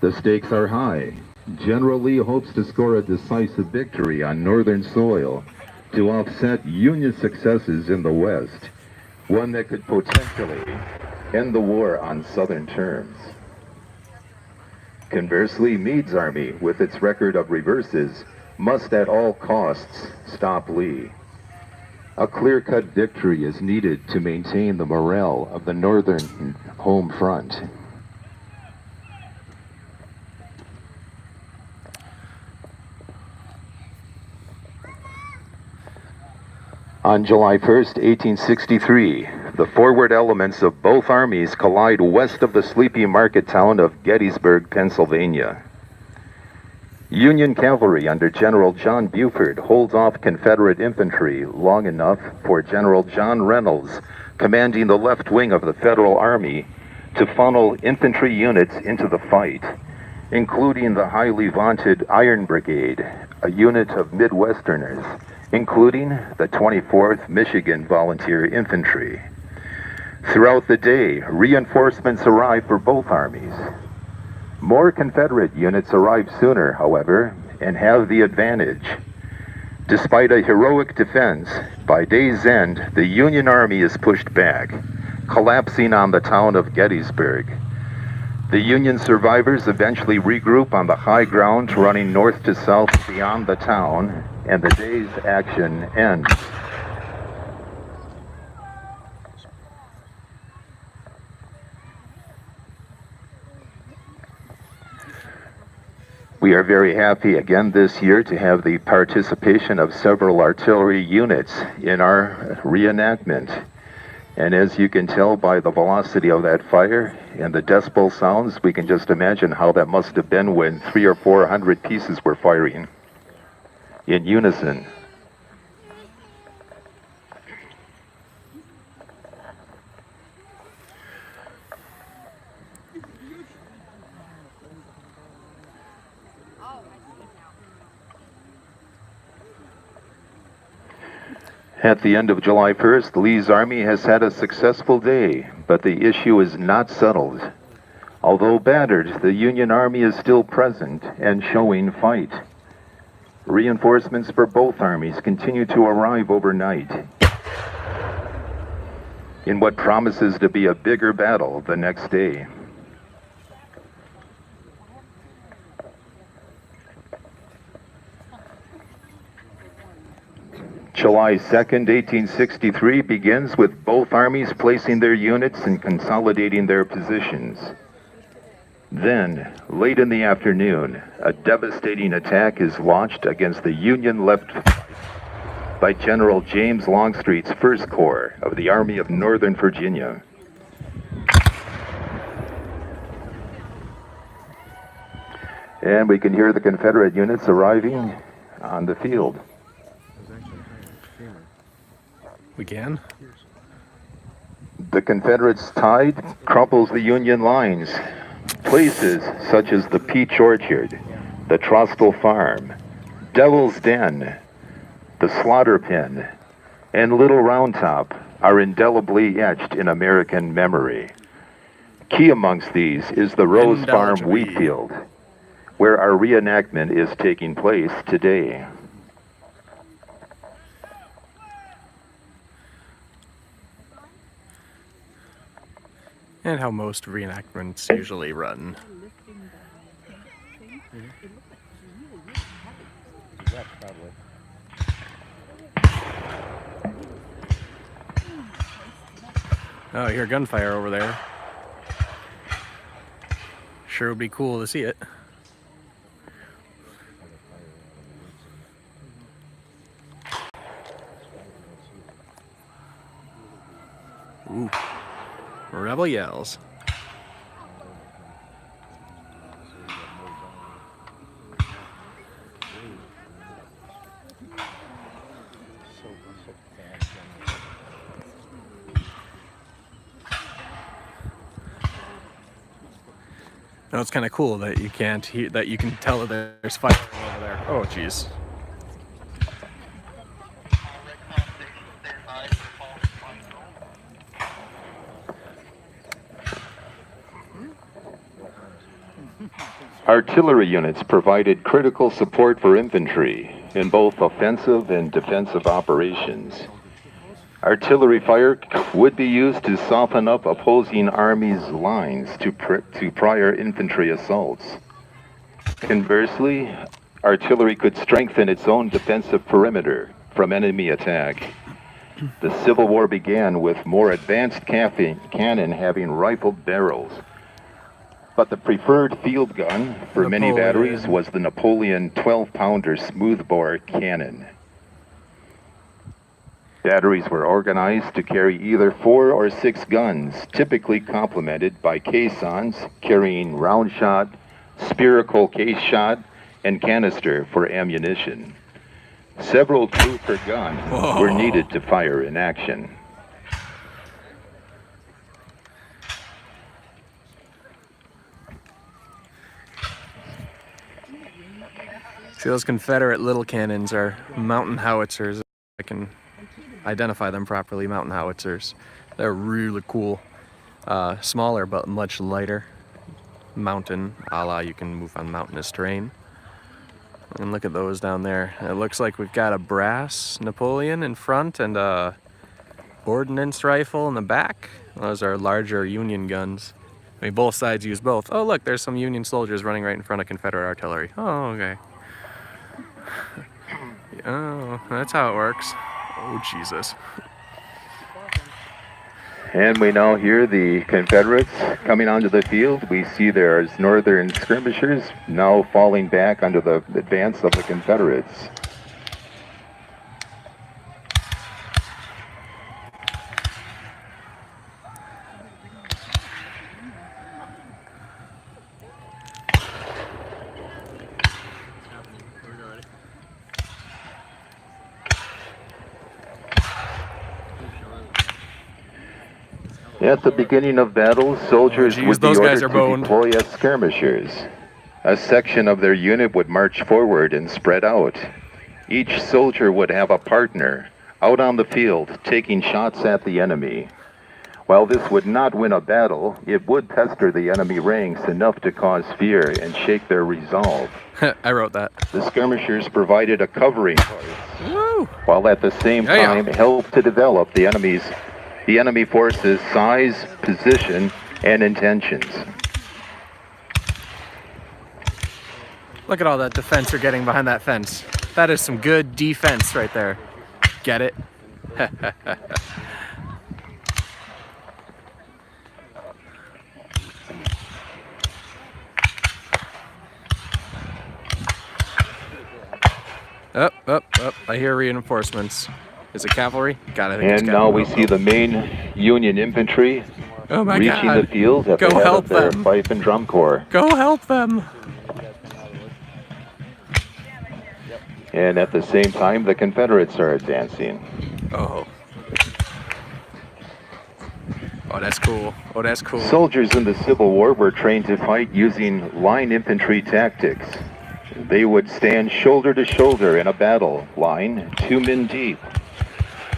The stakes are high. General Lee hopes to score a decisive victory on Northern soil to offset Union successes in the West, one that could potentially end the war on Southern terms. Conversely, Meade's army, with its record of reverses, must at all costs stop Lee. A clear-cut victory is needed to maintain the morale of the Northern home front. On July 1st, 1863, the forward elements of both armies collide west of the sleepy market town of Gettysburg, Pennsylvania. Union cavalry under General John Buford holds off Confederate infantry long enough for General John Reynolds, commanding the left wing of the Federal Army, to funnel infantry units into the fight, including the highly vaunted Iron Brigade, a unit of Midwesterners, including the 24th Michigan Volunteer Infantry. Throughout the day, reinforcements arrive for both armies. More Confederate units arrive sooner, however, and have the advantage. Despite a heroic defense, by day's end, the Union Army is pushed back, collapsing on the town of Gettysburg. The Union survivors eventually regroup on the high ground running north to south beyond the town, and the day's action ends. We are very happy again this year to have the participation of several artillery units in our reenactment. And as you can tell by the velocity of that fire and the decibel sounds, we can just imagine how that must have been when 300 or 400 pieces were firing in unison. At the end of July 1st, Lee's army has had a successful day, but the issue is not settled. Although battered, the Union Army is still present and showing fight. Reinforcements for both armies continue to arrive overnight in what promises to be a bigger battle the next day. July 2nd, 1863 begins with both armies placing their units and consolidating their positions. Then, late in the afternoon, a devastating attack is launched against the Union left by General James Longstreet's First Corps of the Army of Northern Virginia. And we can hear the Confederate units arriving on the field. We can? The Confederates' tide crumples the Union lines. Places such as the Peach Orchard, the Trostle Farm, Devil's Den, the Slaughter Pen, and Little Round Top are indelibly etched in American memory. Key amongst these is the Rose Farm wheat field, where our reenactment is taking place today. And how most reenactments usually run. Oh, I hear gunfire over there. Sure would be cool to see it. Ooh. Rebel yells. Now it's kind of cool that you can't hear, that you can tell that there's fire over there. Oh, jeez. Artillery units provided critical support for infantry in both offensive and defensive operations. Artillery fire would be used to soften up opposing armies' lines to prior infantry assaults. Conversely, artillery could strengthen its own defensive perimeter from enemy attack. The Civil War began with more advanced cannon having rifled barrels. But the preferred field gun for many batteries was the Napoleon 12-pounder smoothbore cannon. Batteries were organized to carry either 4 or 6 guns, typically complemented by caissons carrying round shot, spherical case shot, and canister for ammunition. Several crew per gun were needed to fire in action. See, those Confederate little cannons are mountain howitzers. I can identify them properly, mountain howitzers. They're really cool. Smaller, but much lighter. Mountain, a la you can move on mountainous terrain. And look at those down there. It looks like we've got a brass Napoleon in front and a ordnance rifle in the back. Those are larger Union guns. I mean, both sides use both. Oh, look, there's some Union soldiers running right in front of Confederate artillery. Oh, okay. Oh, that's how it works. Oh, Jesus. And we now hear the Confederates coming onto the field. We see there's Northern skirmishers now falling back under the advance of the Confederates. At the beginning of battles, soldiers would be ordered to deploy as skirmishers. A section of their unit would march forward and spread out. Each soldier would have a partner out on the field taking shots at the enemy. While this would not win a battle, it would pester the enemy ranks enough to cause fear and shake their resolve. I wrote that. The skirmishers provided a covering force, while at the same time helped to develop the enemy force's size, position, and intentions. Look at all that defense you're getting behind that fence. That is some good defense right there. Get it? Up. I hear reinforcements. Is it cavalry? God, I think it's cavalry. And now we see the main Union infantry reaching the field at the head of their fife and drum corps. Go help them! And at the same time, the Confederates are advancing. Oh, that's cool. Oh, that's cool. Soldiers in the Civil War were trained to fight using line infantry tactics. They would stand shoulder to shoulder in a battle line, 2 men deep.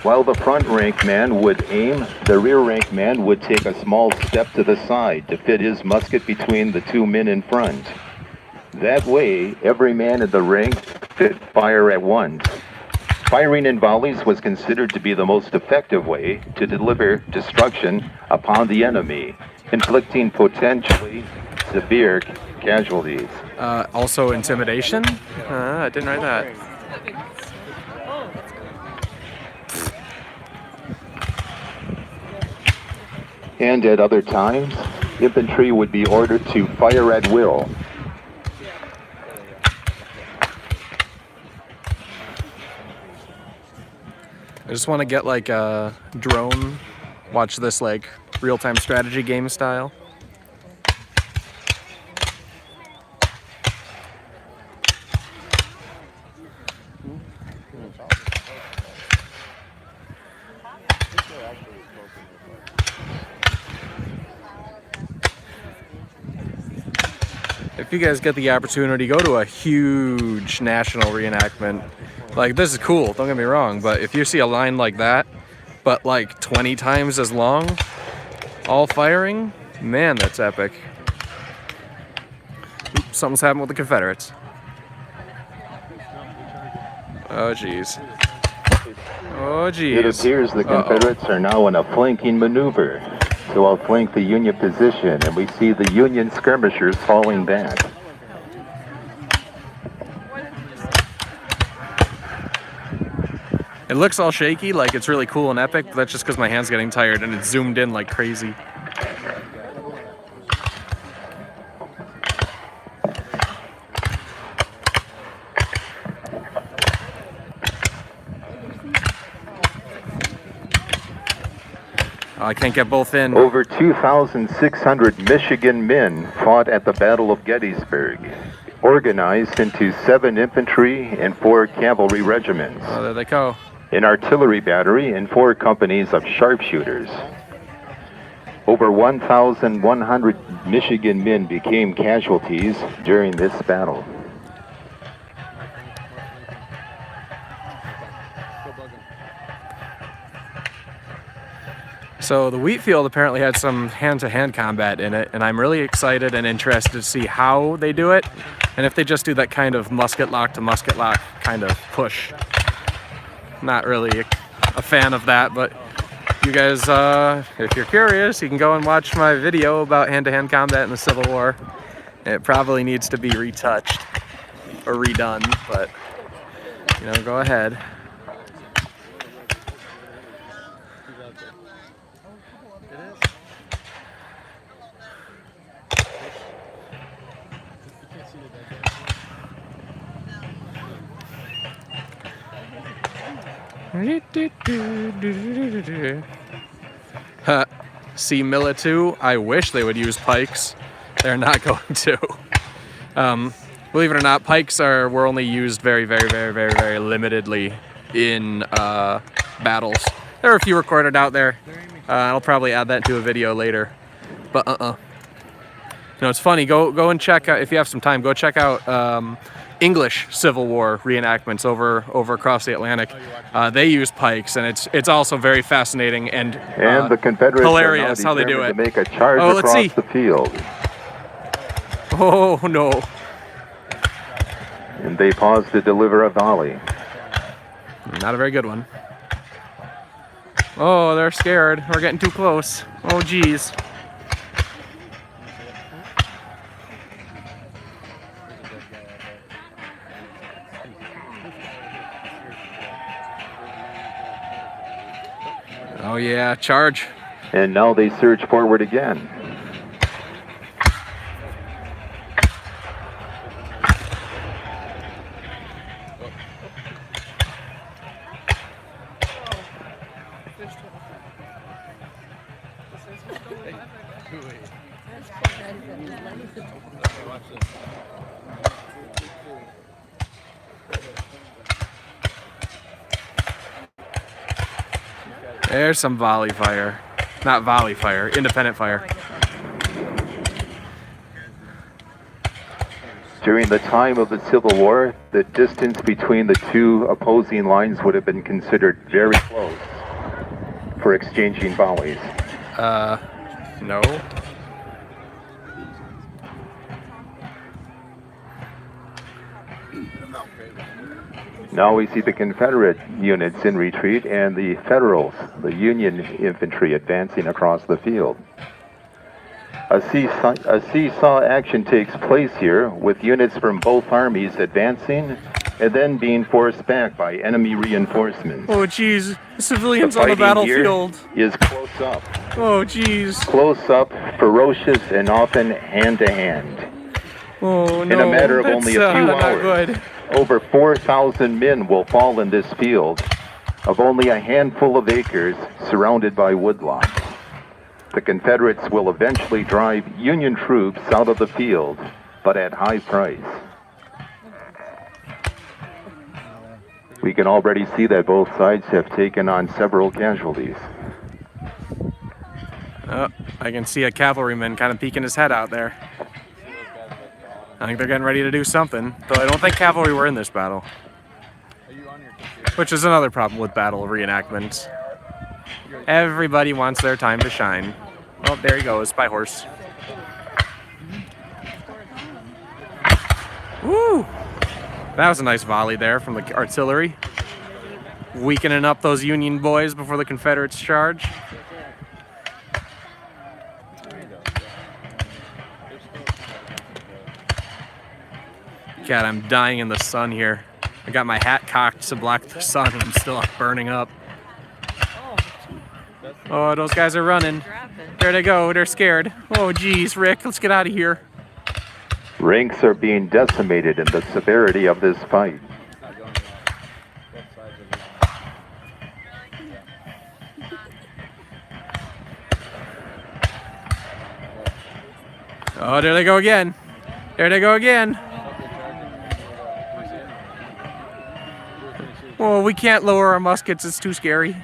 While the front rank man would aim, the rear rank man would take a small step to the side to fit his musket between the 2 men in front. That way, every man in the rank could fire at once. Firing in volleys was considered to be the most effective way to deliver destruction upon the enemy, inflicting potentially severe casualties. Also intimidation? I didn't write that. And at other times, infantry would be ordered to fire at will. I just want to get like a drone, watch this like real-time strategy game style. If you guys get the opportunity, go to a huge national reenactment. Like, this is cool, don't get me wrong, but if you see a line like that, but like 20 times as long, all firing, man, that's epic. something's happened with the Confederates. Oh, jeez. Oh, jeez. It appears the Confederates are now in a flanking maneuver to outflank the Union position, and we see the Union skirmishers falling back. It looks all shaky, like it's really cool and epic, but that's just because my hand's getting tired and it's zoomed in like crazy. Oh, I can't get both in. Over 2,600 Michigan men fought at the Battle of Gettysburg, organized into 7 infantry and 4 cavalry regiments, Oh, there they go. an artillery battery, and 4 companies of sharpshooters. Over 1,100 Michigan men became casualties during this battle. So the wheat field apparently had some hand-to-hand combat in it, and I'm really excited and interested to see how they do it, and if they just do that kind of musket lock to musket lock kind of push. Not really a fan of that, but you guys, if you're curious, you can go and watch my video about hand-to-hand combat in the Civil War. It probably needs to be retouched or redone, but you know, go ahead. See Milla 2, I wish they would use pikes. They're not going to. Believe it or not, pikes were only used very limitedly in battles. There are a few recorded out there. I'll probably add that to a video later. But you know, it's funny. Go and check out, if you have some time. Go check out English Civil War reenactments over across the Atlantic. They use pikes, and it's also very fascinating and the Confederates hilarious are now how they do determined it. to make a charge across the field. Oh no! And they pause to deliver a volley. Not a very good one. Oh, they're scared. We're getting too close. Oh, geez. Oh yeah, charge. And now they surge forward again. There's some volley fire. Not volley fire, independent fire. During the time of the Civil War, the distance between the 2 opposing lines would have been considered very close for exchanging volleys. No. Now we see the Confederate units in retreat and the Federals, the Union infantry, advancing across the field. A seesaw action takes place here, with units from both armies advancing and then being forced back by enemy reinforcements. Oh, geez. Civilians The on the fighting battlefield. here is close up. Oh, geez. Close up, ferocious, and often hand-to-hand. Oh, no. In a matter of only a few not hours, good. over 4,000 men will fall in this field of only a handful of acres surrounded by woodlots. The Confederates will eventually drive Union troops out of the field, but at high price. We can already see that both sides have taken on several casualties. Oh, I can see a cavalryman kind of peeking his head out there. I think they're getting ready to do something, though I don't think cavalry were in this battle. Which is another problem with battle reenactments. Everybody wants their time to shine. Oh, there he goes, by horse. Woo! That was a nice volley there from the artillery. Weakening up those Union boys before the Confederates charge. God, I'm dying in the sun here. I got my hat cocked to block the sun and I'm still burning up. Oh, those guys are running. There they go. They're scared. Oh, geez, Rick, let's get out of here. Ranks are being decimated in the severity of this fight. Oh, there they go again. There they go again. Oh, we can't lower our muskets. It's too scary.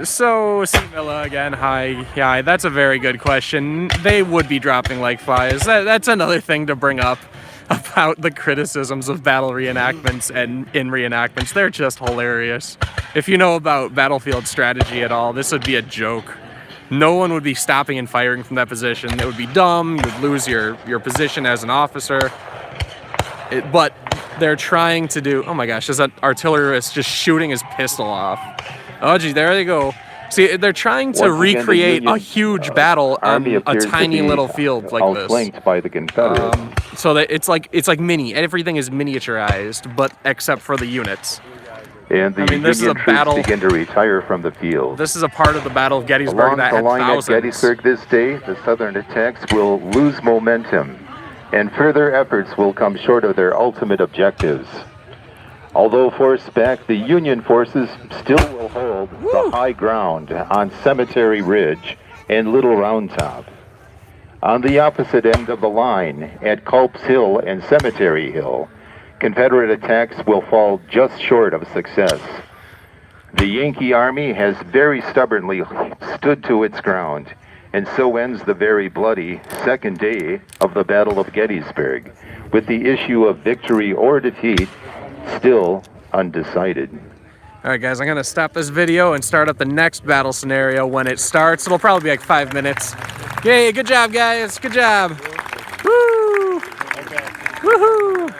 So, Milla again, hi. Yeah, that's a very good question. They would be dropping like flies. That's another thing to bring up about the criticisms of battle reenactments and in reenactments. They're just hilarious. If you know about battlefield strategy at all, this would be a joke. No one would be stopping and firing from that position. It would be dumb. You would lose your position as an officer. But they're trying to do... Oh my gosh, there's an artillerist just shooting his pistol off. Oh gee, there they go. See, they're trying to recreate a huge battle on a tiny little field like this. Outflanked by the Confederates. So that it's like mini. Everything is miniaturized, but except for the units. And the Union troops begin to retire from the field. This is a part of the Battle of Gettysburg that had along the line thousands. at Gettysburg this day, the Southern attacks will lose momentum, and further efforts will come short of their ultimate objectives. Although forced back, the Union forces still will hold the high ground on Cemetery Ridge and Little Round Top. On the opposite end of the line, at Culp's Hill and Cemetery Hill, Confederate attacks will fall just short of success. The Yankee Army has very stubbornly stood to its ground, and so ends the very bloody second day of the Battle of Gettysburg, with the issue of victory or defeat still undecided. All right, guys, I'm going to stop this video and start up the next battle scenario when it starts. It'll probably be like 5 minutes. Yay, good job, guys. Good job. Woo! Woohoo!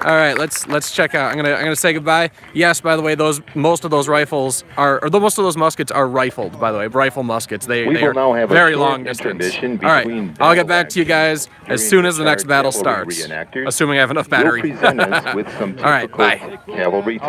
All right, let's check out. I'm gonna say goodbye. Yes, by the way, most of those rifles are, or most of those muskets are rifled. By the way, rifle muskets. They are now have very a long distance. All right, I'll get back to you guys as soon as the next battle starts, assuming I have enough battery. Present us with some All right, bye. cavalry